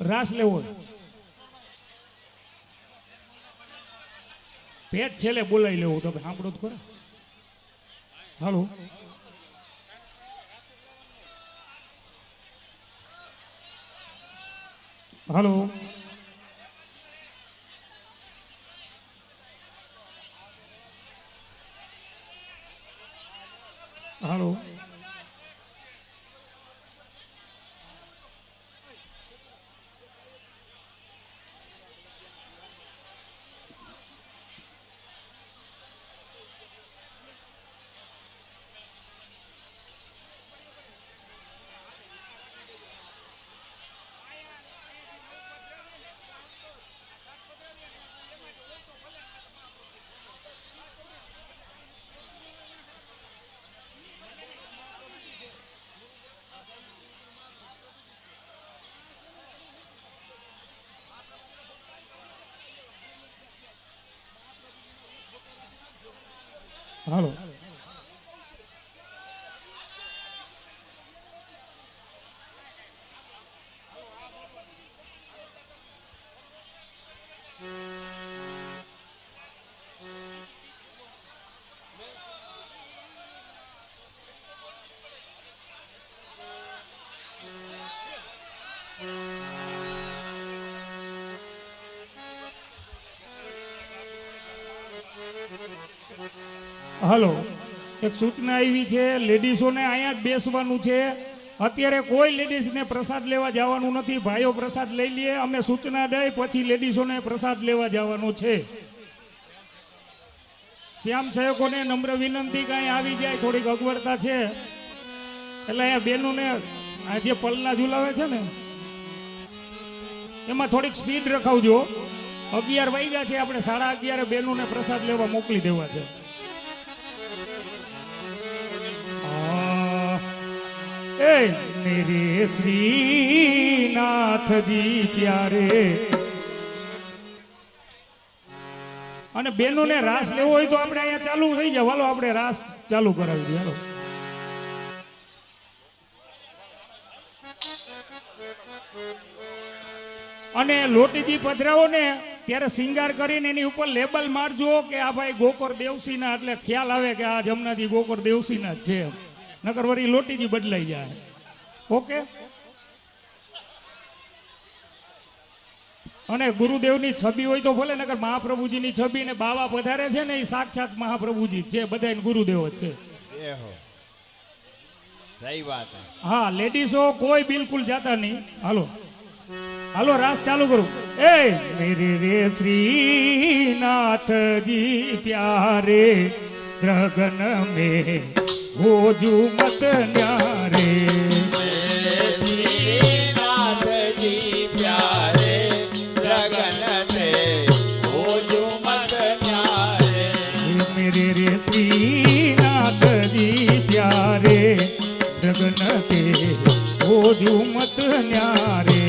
રાસ લેવો પેટ છેલ્લે બોલાવી લેવું. તમે સાંભળો તો ખરા. હાલો હાલો હાલો હાલો. હલો, એક સૂચના આવી છે, લેડીઝોને અહીંયા જ બેસવાનું છે. અત્યારે કોઈ લેડીઝને પ્રસાદ લેવા જવાનું નથી. ભાઈઓ પ્રસાદ લઈ લે, અમે સૂચના દઈ પછી લેડીઝોને પ્રસાદ લેવા જવાનું છે. શ્યામ સહાયકોને નમ્ર વિનંતી કાંઈ આવી જાય, થોડીક અગવડતા છે એટલે અહીંયા બેનોને આ જે પલના ઝુલાવે છે ને એમાં થોડીક સ્પીડ રખાવજો. 11 વાગ્યા છે, આપણે 11:30 બેનોને પ્રસાદ લેવા મોકલી દેવા છે. ए मेरे श्रीनाथ जी प्यारे. અને બેનોને રાસ લેવો હોય તો આપણે અહીંયા ચાલુ થઈ જાય. હાલો આપણે રાસ ચાલુ કરાવી દઈએ. હાલો. અને લોટીજી પધરાવો ને ત્યારે શિંગાર કરીને એની ઉપર લેબલ મારજો કે આ ભાઈ ગોકર દેવસીના, એટલે ખ્યાલ આવે કે આ જમનાજી ગોકર દેવસીના જ છે. નકર વળી લોટીજી બદલાઈ જાય. ઓકે. અને ગુરુદેવની છબી હોય તો ભલે, નકર મહાપ્રભુજીની છબી ને બાવા પધારે છે ને એ સાક્ષાત મહાપ્રભુજી છે. બધા ગુરુદેવ જ છે.
સહી વાત.
હા, લેડીઝો કોઈ બિલકુલ જાતા નહીં. હાલો હાલો, રાસ ચાલુ કરું. એ મેરે રે શ્રીનાથજી પ્યારે દ્રગન में होजू मत न्यारे.
श्रीनाथजी प्यारे लगन थे होजू मत न्यारे.
मेरे रे श्रीनाथजी प्यारे द्रगन ते होजू मत न्यारे.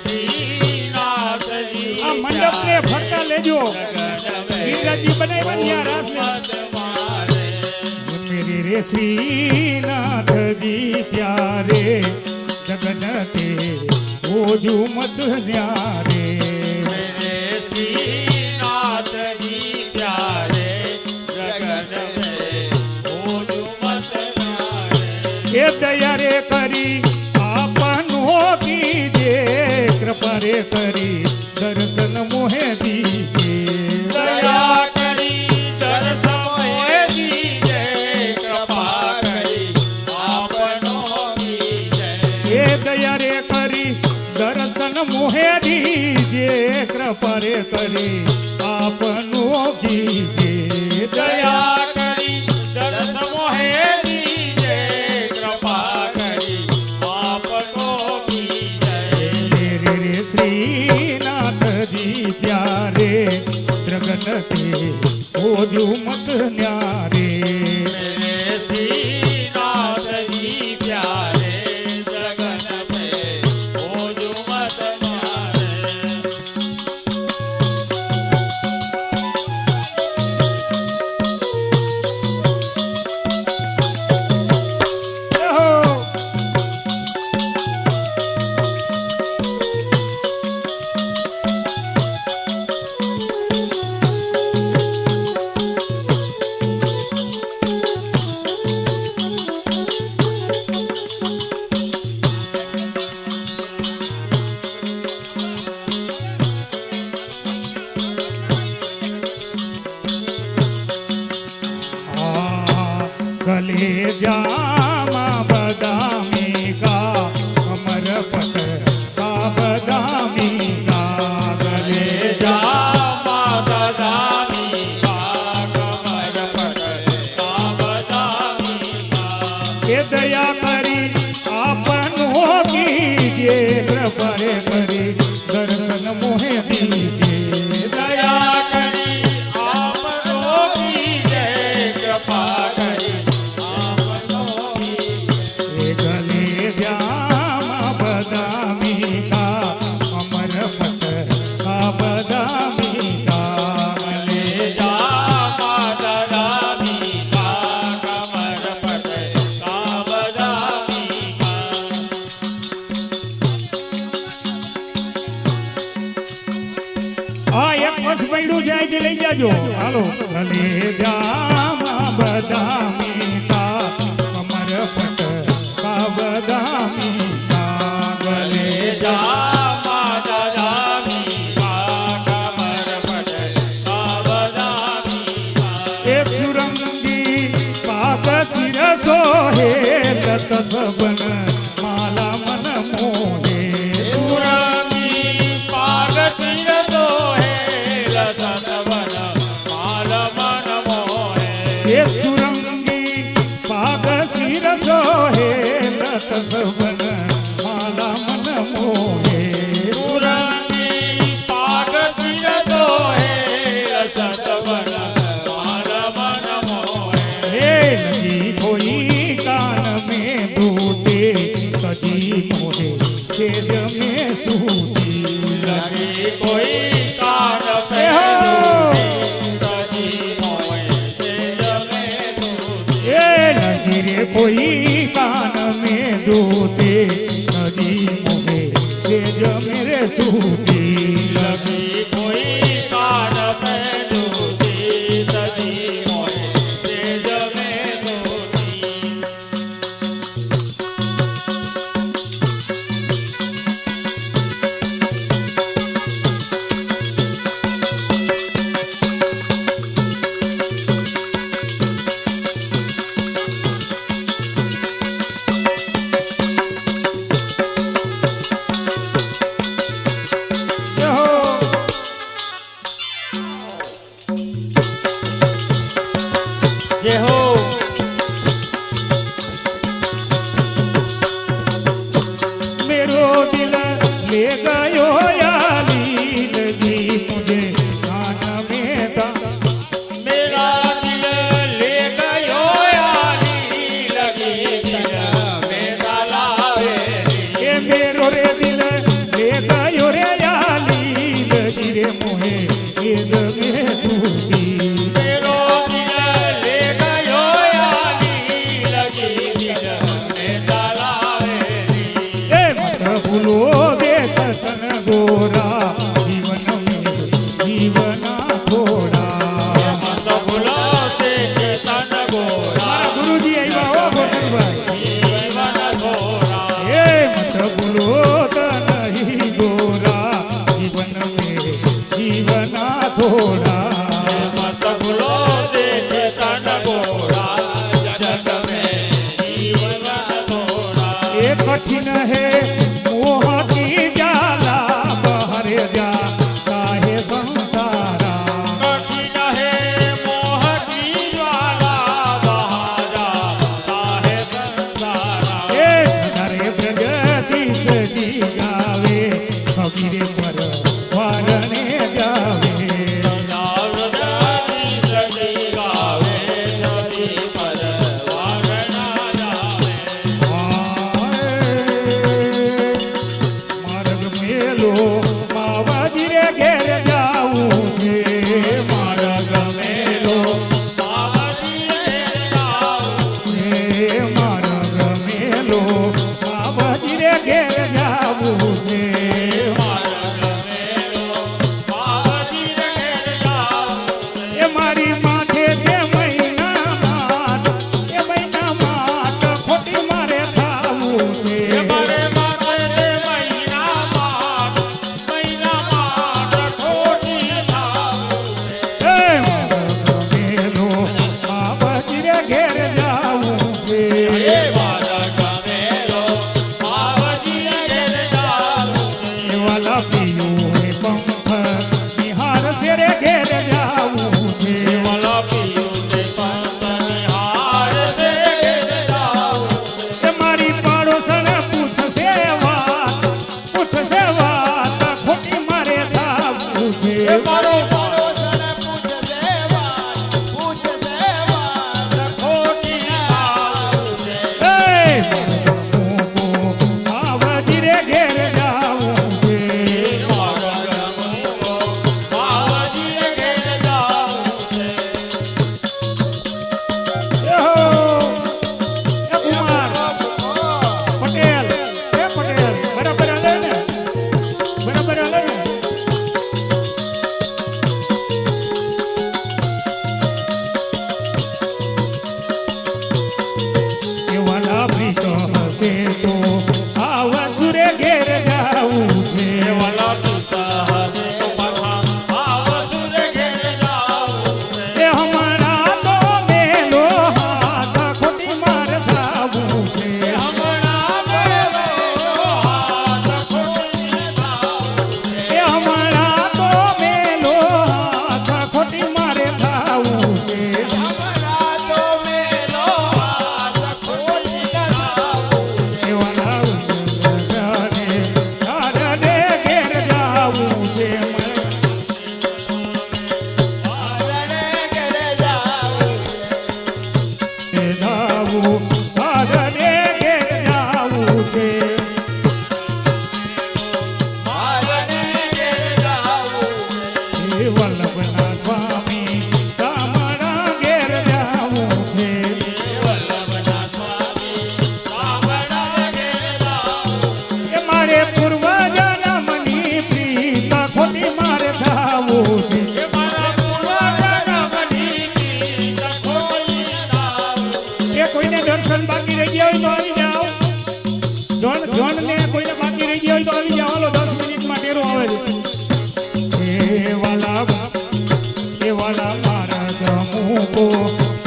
श्रीनाथजी
આ મંડપ ને ફરતા લેજો. ગીરરાજી બનાવ્યા રાસ ને. मेरे रे श्रीनाथजी प्यारे जगन ते ओजू मत न्यारे.
मेरे श्रीनाथजी प्यारे लगन थे होजू मत न्यारे.
ए दया रे करी आपनो कीजे, कृपा रे करी दर्शन मोहे दीजे.
दया કરી દર્શન મોહે દીજે, કૃપા કરી આપનો કીજે.
ए दया रे करी दर्शन मोहे दीजे, कृपा रे करी आपनो कीजे.
દયા કરી દર્શન મોહે દીજે, કૃપા કરી આપનો કીજે.
मेरे रे श्रीनाथजी प्यारे द्रगन ते ओजू मत न्यारे.
मेरे श्रीनाथजी प्यारे जगन थे होजू मत न्यारे.
ओहो. गले जामा बदामी का कमर पट का बदामी का. गले
જામા બદામી કા કમર પટ કા બદામી કા.
के दया करी आपनो कीजे, कृपा रे करी दर्शन मोहे दीजे.
દયા કરી આપનો કીજે, કૃપા કરી આપનો કીજે.
गले जामा बदा જાજો હાલો કલેજામાં બદામી કા કમર પટ કા બદામી કા ગલે
જા માતા જામી કમર પટેલ બાબદામી
એ સુરંગી પાપ શિરસો હે લત સબન માલા મન મોહે
સુરંગી પાગતી રતો હે લસતવન માલ મન મોહે
એ સુરંગી પાપ શિરસો હે લત સબન માલા મન મોહે
સુરંગી પાગતી રતો હે લસતવન માલ મન મોહે
हे लगी कोई कान में दूते कदी मोहे खेद में सूती
લગી કોઈ કાન પે કદી મોહે છે જમે તું
ये लगी रे कोई कान में दूते कदी मोहे खेद मेरे सूती
લગી કોઈ કાન પે દૂતી તજી મોહે તે જમે દૂતી
यो
જે હો
मेरो दिल ले गयो याली लगी मुझे कान में था
मेरा दिल ले गयो यारी लगी दिल मेरा लावे
ये मेरो रे दिल ले गयो रे याली लगी रे मोहे खेद में सूती
मेरो दिल ले गयो यारी लगी दिल मेरा लावे
ए मत भूलो दे तन गोरा जीवन में जीवना थोड़ा
मत भूलो से तन गोरा
मारा गुरुजी आइवा ओ भगत भाई
जीवन थोड़ा
ए मत भूलो तन ही गोरा जीवन में जीवना थोड़ा
मत भूलो से तन गोरा जग में जीवन थोड़ा
ये कठिन है मोह की जाला बहर जा काहे संसारा
कठिन है मोह की ज्वाला बहारा काहे संसारा
ये सदरे प्रगति सजी गावे कबीरे पर वारने जावे
जावदानी सजी गावे जदी पर वागना जावे
आए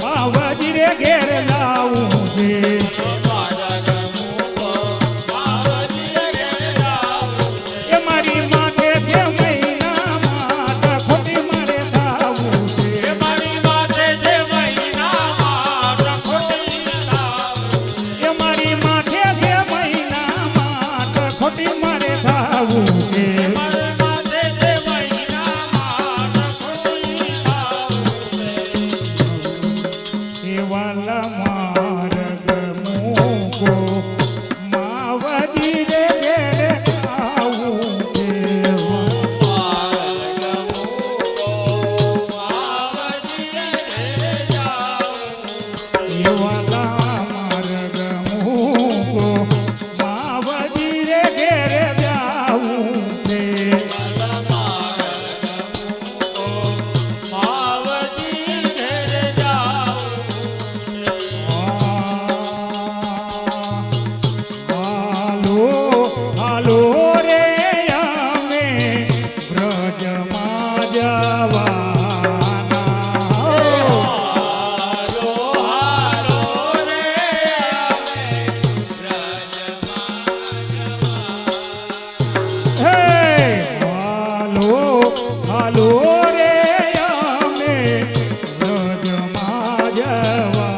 બાવાજી રે ઘેર જાવું છે એ મારી માથે છે મહિનામાં ખોટી મારે થાવું છે એ મારી માથે છે મહિનામાં ખોટી મારે થાવું છે વાલા માર્ગ મૂકો માવજી રે ઘેરે આવું છે વાલા માર્ગ મૂકો માવજી રે ઘેરે જાવું છે હાલો હાલો રે અમે વ્રજમાં હાલો રે અમે વ્રજમાં જવાના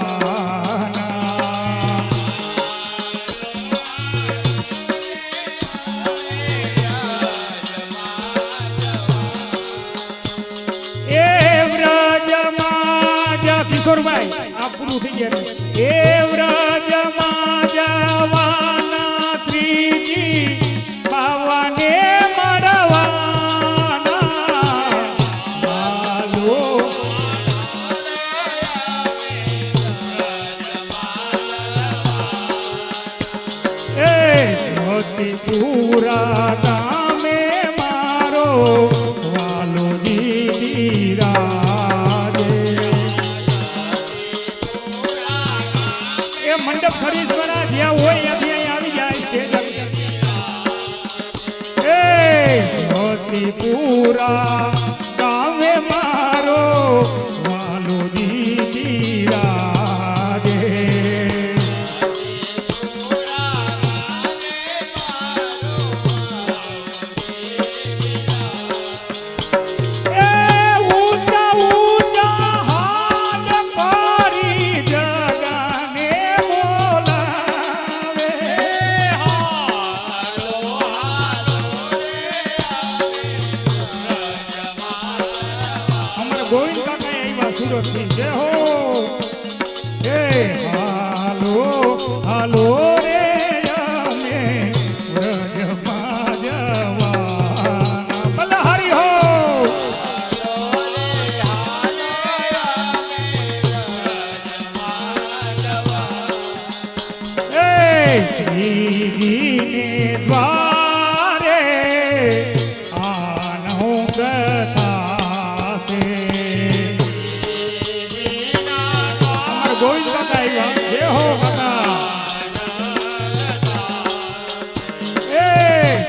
એ વ્રજમાં જા કિશોરભાઈ આ પૂરું થઈ ગયા એ વ્રજમાં જવાના શ્રીજી બાવાને મળવાના હાલો એ જ્યોતિપુરા ગામે મારો વાલો દીદી રાજે એ મંડપ સર્વિસ વાળા જ્યાં હોય ત્યાંથી અહીં આવી જાય સ્ટેજ એ જ્યોતિપુરા ગામે મારો વાલો દીદી રાજે એ ઊંચા ઊંચા હાથ કરી જગાને બોલાવે અમારા ગોવિંદ કાકા આવ્યા સુરતથી જય હો એ હાલો હાલો રે અમે વ્રજમાં જવાના ભલે હરી હો એ શ્રીજીને દ્વારે આનંદ થાશે અમારા ગોવિંદ કાકા આવ્યા જય હો કાકા એ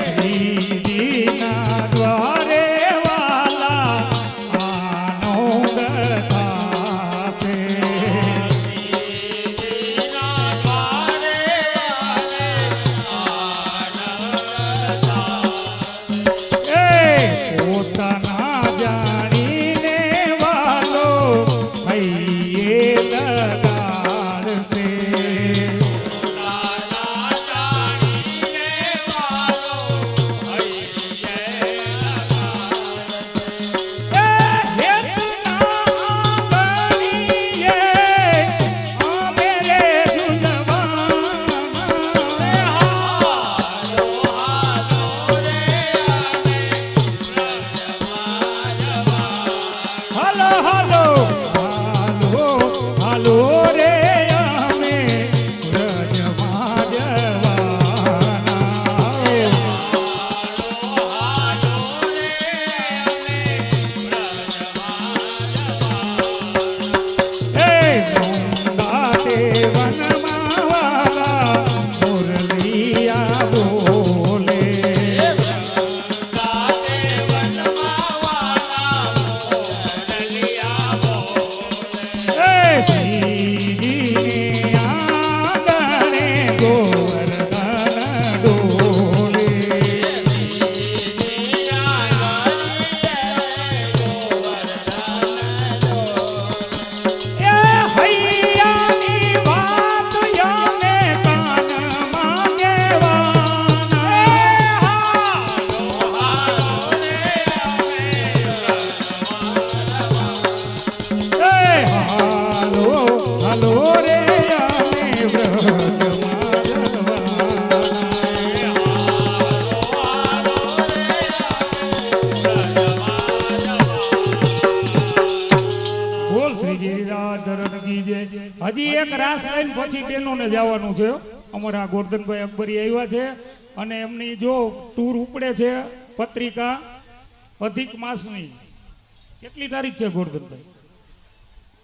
શ્રીજીના દ્વારે વાલા આનંદ થાશે ગિરિરાધરણ કી જય. હજી એક રાસ લઈને પછી બેનોને જવાનું છે. અમારા ગોરધનભાઈ અકબરી આવ્યા છે અને એમની જો ટૂર ઉપડે છે પત્રિકા અધિક માસની. કેટલી તારીખ છે ગોરધનભાઈ?